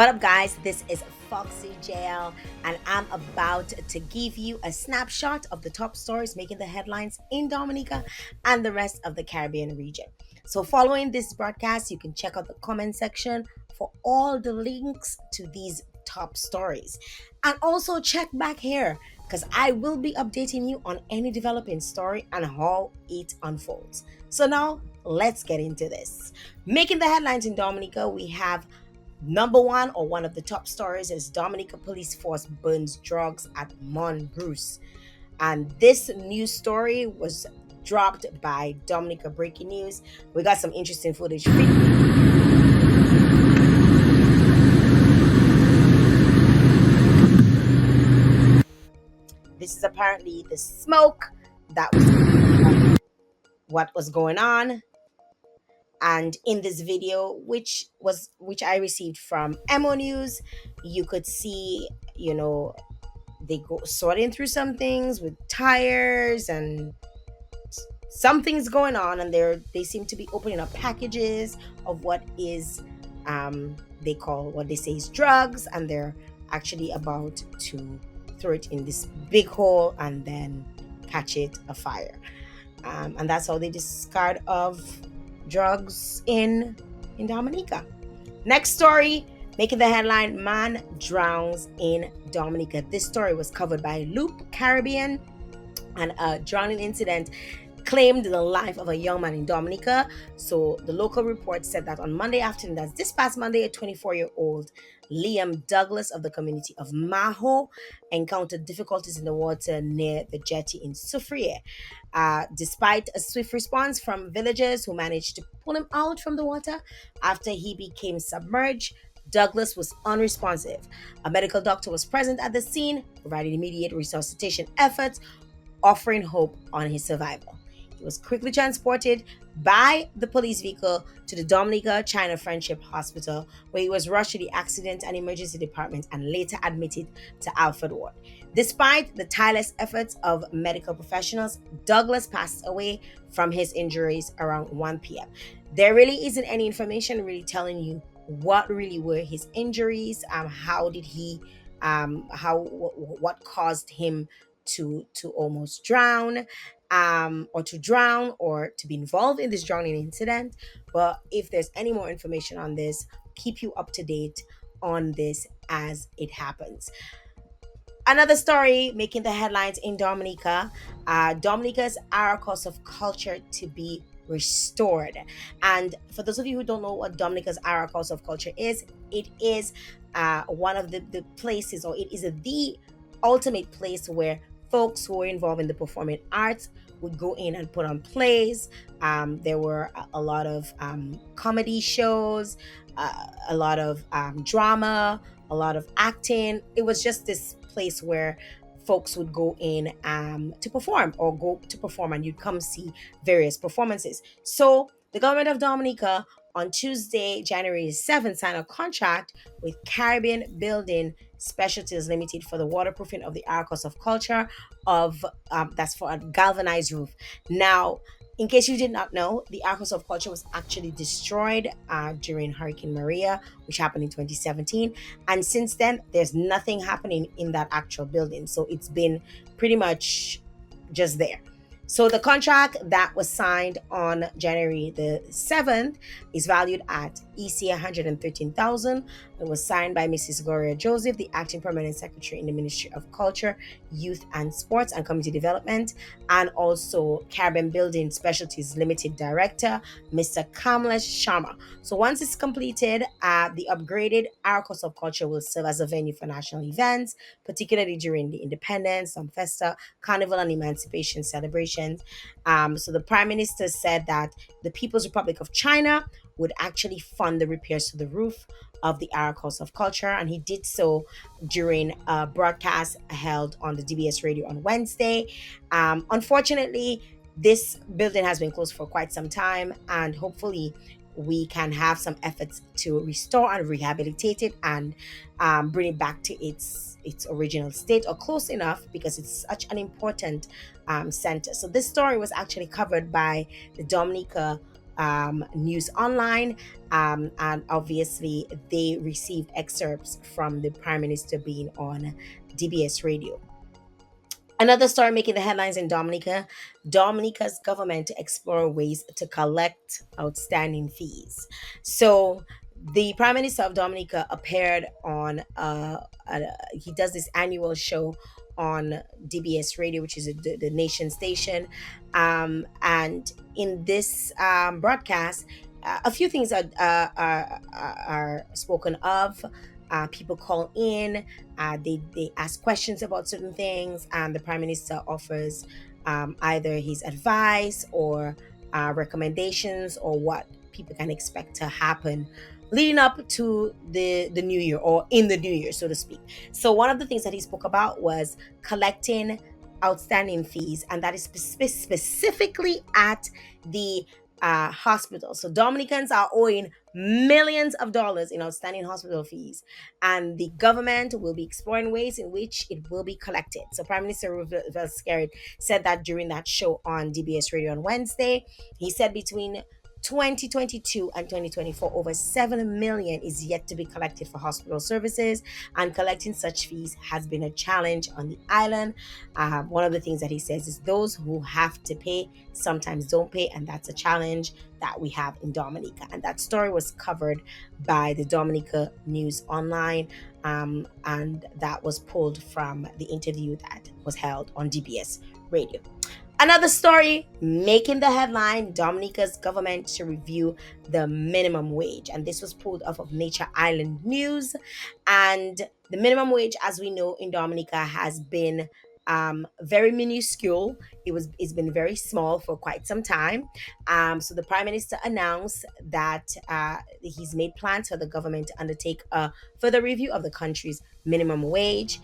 What up, guys? This is Foxy Jail, and I'm about to give you a snapshot of the top stories making the headlines in Dominica and the rest of the Caribbean region. So, following this broadcast, you can check out the comment section for all the links to these top stories. And also check back here because I will be updating you on any developing story and how it unfolds. So, now let's get into this. Making the headlines in Dominica, we have number one, or one of the top stories, is Dominica Police Force burns drugs at Morne. And this news story was dropped by Dominica Breaking News. We got some interesting footage. This is apparently the smoke that was what was going on. And in this video, which I received from Mo News, you could see, they go sorting through some things with tires, and something's going on, and they seem to be opening up packages of what is they call, what they say is drugs, and they're actually about to throw it in this big hole and then catch it afire. And that's how they discard of drugs in Dominica. Next story, making the headline: man drowns in Dominica. This story was covered by Loop Caribbean, and a drowning incident claimed the life of a young man in Dominica. So the local report said that on Monday afternoon, that's this past Monday, a 24-year-old Liam Douglas of the community of Maho encountered difficulties in the water near the jetty in Soufriere. Despite a swift response from villagers who managed to pull him out from the water after he became submerged, Douglas was unresponsive. A medical doctor was present at the scene, providing immediate resuscitation efforts, offering hope on his survival. He was quickly transported by the police vehicle to the Dominica China Friendship Hospital, where he was rushed to the accident and emergency department and later admitted to Alfred Ward. Despite the tireless efforts of medical professionals, Douglas passed away from his injuries around 1 p.m. There really isn't any information really telling you what really were his injuries, how did he, what caused him to almost drown, or to drown, or to be involved in this drowning incident. But if there's any more information on this, keep you up to date on this as it happens. Another story making the headlines in Dominica: Dominica's Aracos of Culture to be restored. And for those of you who don't know what Dominica's Aracos of Culture is, it is one of the places, or it is the ultimate place where folks who are involved in the performing arts would go in and put on plays. There were a lot of comedy shows, a lot of drama, a lot of acting. It was just this place where folks would go in to perform, or go to perform, and you'd come see various performances. So the government of Dominica on Tuesday, January 7th, signed a contract with Caribbean Building Specialties Limited for the waterproofing of the Arcos of Culture of that's for a galvanized roof. Now, in case you did not know, the Arcos of Culture was actually destroyed during Hurricane Maria, which happened in 2017. And since then, there's nothing happening in that actual building. So it's been pretty much just there. So the contract that was signed on January the 7th is valued at EC 113,000. It was signed by Mrs. Gloria Joseph, the acting permanent secretary in the Ministry of Culture, Youth and Sports and Community Development, and also Caribbean Building Specialties Limited Director, Mr. Kamlesh Sharma. So once it's completed, the upgraded Arcos of Culture will serve as a venue for national events, particularly during the Independence, some Festa, Carnival, and Emancipation celebrations. So the Prime Minister said that the People's Republic of China would actually fund the repairs to the roof of the Arcos of Culture, and he did so during a broadcast held on the DBS radio on Wednesday. Unfortunately, this building has been closed for quite some time, and hopefully we can have some efforts to restore and rehabilitate it and bring it back to its original state, or close enough, because it's such an important center. So this story was actually covered by the Dominica News Online, and obviously they received excerpts from the Prime Minister being on DBS Radio. Another story making the headlines in Dominica: Dominica's government to explore ways to collect outstanding fees. So, the Prime Minister of Dominica appeared on, he does this annual show on DBS Radio, which is the nation station. And in this broadcast, a few things are spoken of. People call in, they ask questions about certain things, and the prime minister offers either his advice or recommendations, or what people can expect to happen leading up to the new year, or in the new year, so to speak. So one of the things that he spoke about was collecting outstanding fees, and that is specifically at the hospital. So Dominicans are owing millions of dollars in outstanding hospital fees, and the government will be exploring ways in which it will be collected. So Prime Minister Ruvel Skerrit said that during that show on DBS Radio on Wednesday. He said between 2022 and 2024, over 7 million is yet to be collected for hospital services, and collecting such fees has been a challenge on the island. One of the things that he says is those who have to pay sometimes don't pay, and that's a challenge that we have in Dominica. And that story was covered by the Dominica News Online, and that was pulled from the interview that was held on DBS Radio. Another story making the headline: Dominica's government to review the minimum wage. And this was pulled off of Nature Island News. And the minimum wage, as we know, in Dominica has been very minuscule. It's been very small for quite some time. So the prime minister announced that he's made plans for the government to undertake a further review of the country's minimum wage.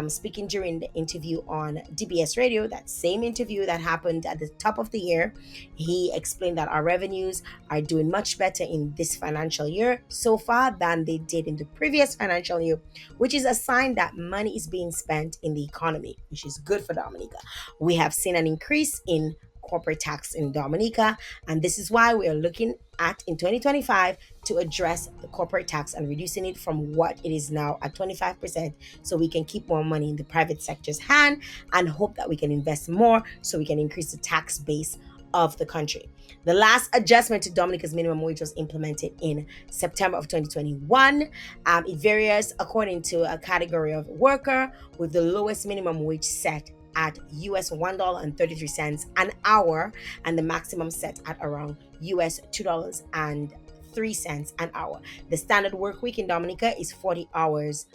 Speaking during the interview on DBS Radio, that same interview that happened at the top of the year, he explained that our revenues are doing much better in this financial year so far than they did in the previous financial year, which is a sign that money is being spent in the economy, which is good for Dominica. We have seen an increase in corporate tax in Dominica, and this is why we are looking at in 2025 to address the corporate tax and reducing it from what it is now at 25%, so we can keep more money in the private sector's hand and hope that we can invest more so we can increase the tax base of the country. The last adjustment to Dominica's minimum wage was implemented in September of 2021. It varies according to a category of worker, with the lowest minimum wage set at US $1.33 an hour, and the maximum set at around US $2.03 an hour. The standard work week in Dominica is 40 hours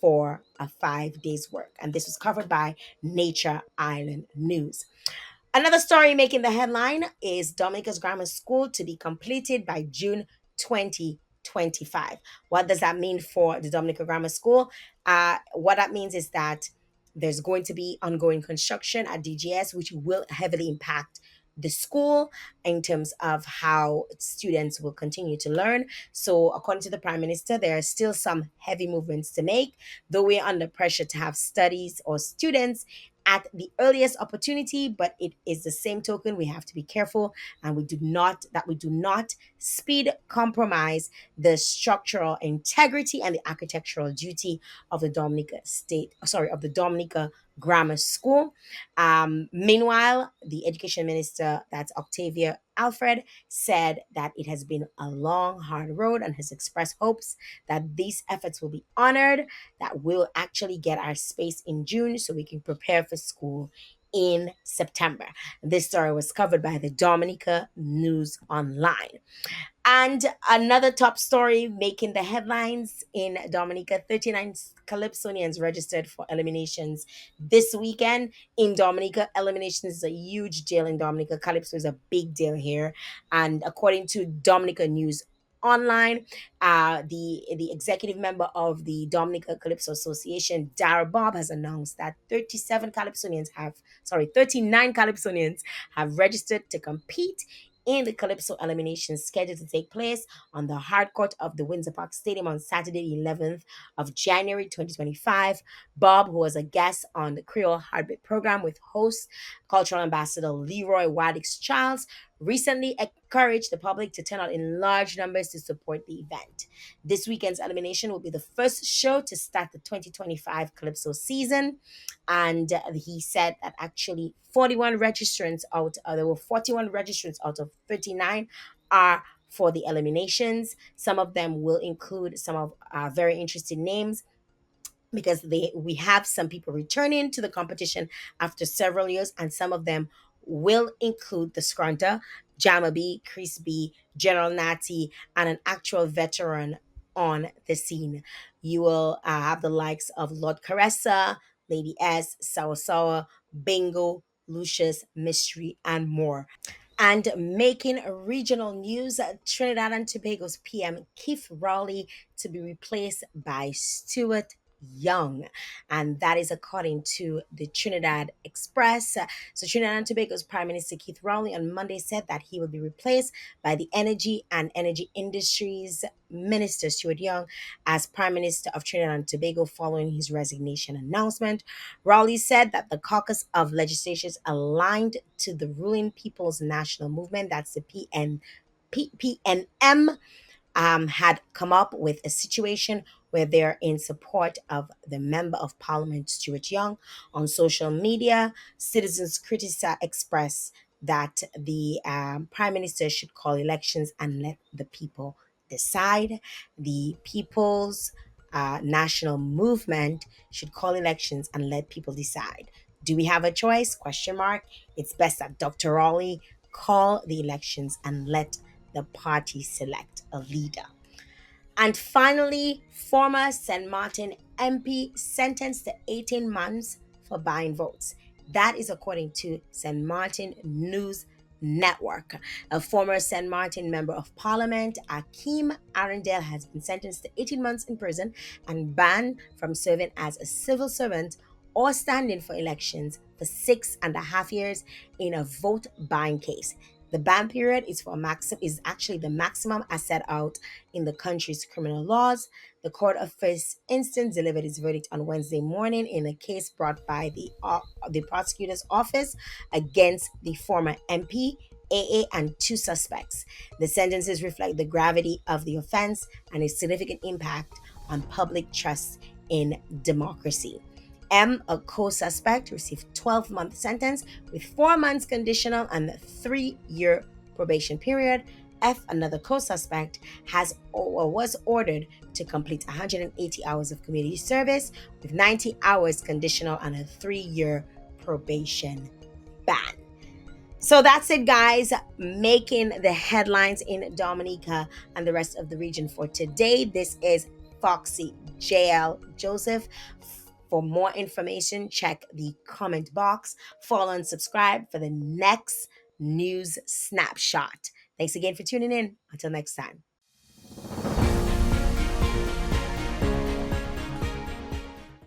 for a 5 days work, and this was covered by Nature Island News. Another story making the headline is Dominica's grammar school to be completed by June 2025. What does that mean for the Dominica Grammar School? What that means is that there's going to be ongoing construction at DGS, which will heavily impact the school in terms of how students will continue to learn. So, according to the Prime Minister, there are still some heavy movements to make, though we're under pressure to have studies or students at the earliest opportunity. But it is the same token, we have to be careful, and we do not speed compromise the structural integrity and the architectural duty of the Dominica Grammar School. Meanwhile, the education minister, that's Octavia Alfred, said that it has been a long, hard road, and has expressed hopes that these efforts will be honored, that we'll actually get our space in June so we can prepare for school in September. This story was covered by the Dominica News Online. And another top story making the headlines in Dominica: 39 Calypsonians registered for eliminations this weekend. In Dominica, eliminations is a huge deal in Dominica. Calypso is a big deal here. And according to Dominica News Online, the executive member of the Dominica Calypso Association, Dara Bob, has announced that 39 Calypsonians have registered to compete in the Calypso elimination scheduled to take place on the hard court of the Windsor Park Stadium on Saturday, 11th of January 2025. Bob, who was a guest on the Creole Heartbeat program with host cultural ambassador Leroy Waddix Charles, recently encouraged the public to turn out in large numbers to support the event. This weekend's elimination will be the first show to start the 2025 Calypso season. And he said that actually 41 registrants out, there were 41 registrants out of 39 are for the eliminations. Some of them will include some of very interesting names, because we have some people returning to the competition after several years, and some of them will include the Scrunter, Jama B, Chris B, General Natty, and an actual veteran on the scene. You will have the likes of Lord Caressa, Lady S, Sour Sour, Bingo, Lucius, Mystery, and more. And making regional news, Trinidad and Tobago's PM Keith Rowley to be replaced by Stuart Young. And that is according to the Trinidad Express. So Trinidad and Tobago's Prime Minister Keith Rowley on Monday said that he will be replaced by the Energy and Energy Industries Minister Stuart Young as Prime Minister of Trinidad and Tobago following his resignation announcement. Rowley said that the caucus of legislators aligned to the ruling People's National Movement, that's the PNM, had come up with a situation where they're in support of the Member of Parliament, Stuart Young. On social media, citizens express that the Prime Minister should call elections and let the people decide. The People's National Movement should call elections and let people decide. Do we have a choice? Question mark. It's best that Dr. Raleigh call the elections and let the party select a leader. And finally, former St. Martin MP sentenced to 18 months for buying votes. That is according to St. Martin News Network. A former St. Martin Member of Parliament, Akeem Arundel, has been sentenced to 18 months in prison and banned from serving as a civil servant or standing for elections for 6.5 years in a vote buying case. The ban period is actually the maximum as set out in the country's criminal laws. The court of first instance delivered its verdict on Wednesday morning in a case brought by the prosecutor's office against the former MP, AA, and two suspects. The sentences reflect the gravity of the offense and its significant impact on public trust in democracy. M, a co-suspect, received 12-month sentence with 4 months conditional and a 3-year probation period. F, another co-suspect, was ordered to complete 180 hours of community service with 90 hours conditional and a 3-year probation ban. So that's it, guys, making the headlines in Dominica and the rest of the region for today. This is Foxy JL Joseph. For more information, check the comment box. Follow and subscribe for the next news snapshot. Thanks again for tuning in. Until next time.